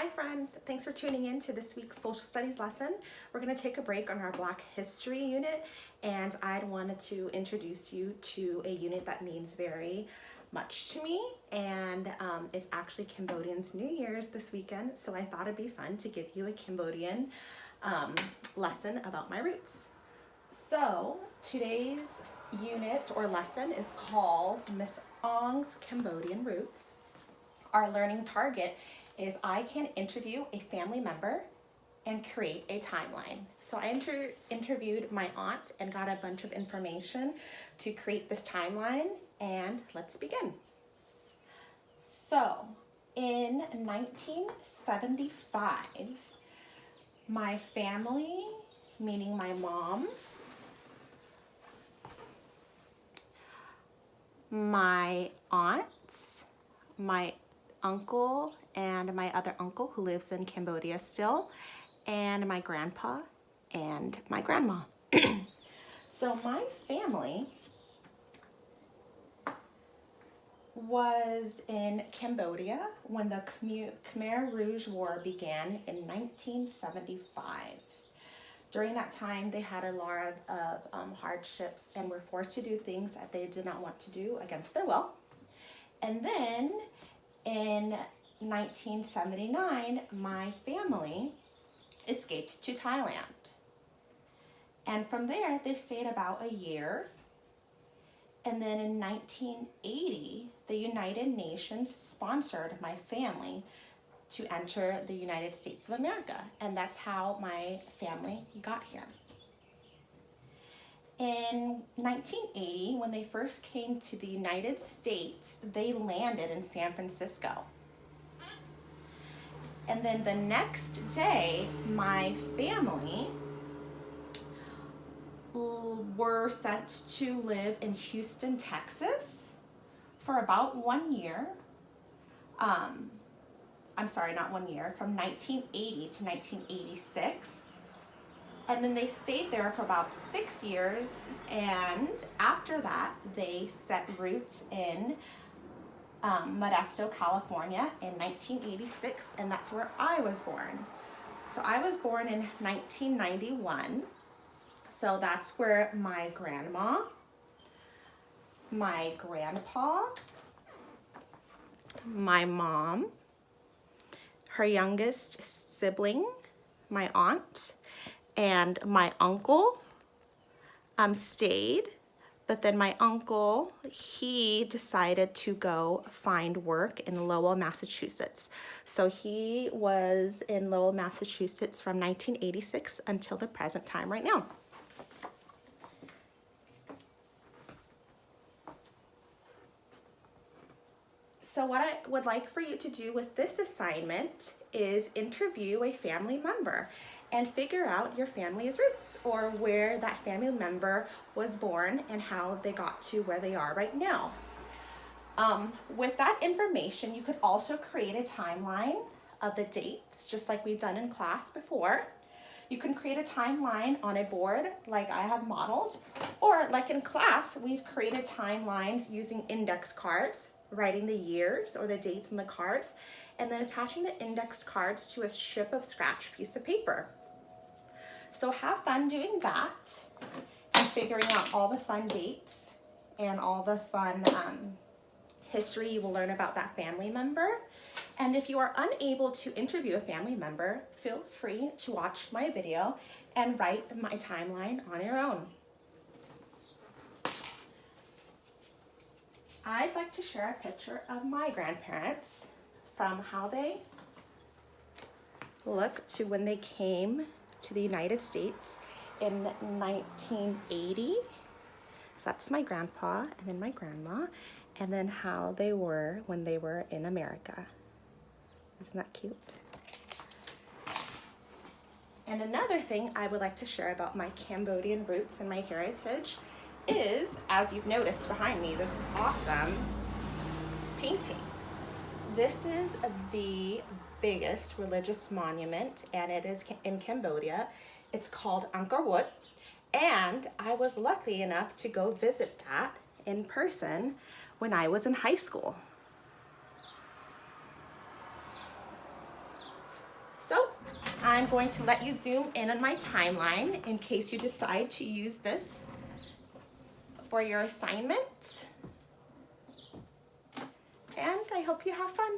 Hi friends, thanks for tuning in to this week's social studies lesson. We're going to take a break on our Black History unit, and I wanted to introduce you to a unit that means very much to me, and it's actually Cambodian's New Year's this weekend, so I thought it'd be fun to give you a Cambodian lesson about my roots. So today's unit or lesson is called Miss Ong's Cambodian Roots. Our learning target is I can interview a family member and create a timeline. So I interviewed my aunt and got a bunch of information to create this timeline, and let's begin. So in 1975, my family, meaning my mom, my aunt, my uncle, and my other uncle who lives in Cambodia still, and my grandpa and my grandma. So my family was in Cambodia when the Khmer Rouge War began in 1975. During that time, they had a lot of hardships and were forced to do things that they did not want to do against their will. And then in 1979, my family escaped to Thailand. And from there, they stayed about a year. And then in 1980, the United Nations sponsored my family to enter the United States of America. And that's how my family got here. In 1980, when they first came to the United States, they landed in San Francisco. And then the next day, my family were sent to live in Houston, Texas for about 1 year. I'm sorry, not 1 year, from 1980 to 1986. And then they stayed there for about 6 years, and after that, they set roots in Modesto, California in 1986, and that's where I was born. So I was born in 1991, so that's where my grandma, my grandpa, my mom, her youngest sibling, my aunt, and my uncle stayed, but then my uncle, he decided to go find work in Lowell, Massachusetts. So he was in Lowell, Massachusetts from 1986 until the present time right now. So what I would like for you to do with this assignment is interview a family member and figure out your family's roots, or where that family member was born and how they got to where they are right now. With that information, you could also create a timeline of the dates, just like we've done in class before. You can create a timeline on a board like I have modeled, or like in class, we've created timelines using index cards, writing the years or the dates in the cards, and then attaching the index cards to a strip of scratch piece of paper. So have fun doing that and figuring out all the fun dates and all the fun history you will learn about that family member. And if you are unable to interview a family member, feel free to watch my video and write my timeline on your own. I'd like to share a picture of my grandparents from how they look to when they came to the United States in 1980. So that's my grandpa and then my grandma, and then how they were when they were in America. Isn't that cute? And another thing I would like to share about my Cambodian roots and my heritage is, as you've noticed behind me, this awesome painting. This is the biggest religious monument, and it is in Cambodia. It's called Angkor Wat, and I was lucky enough to go visit that in person when I was in high school. I'm going to let you zoom in on my timeline in case you decide to use this for your assignment. And I hope you have fun.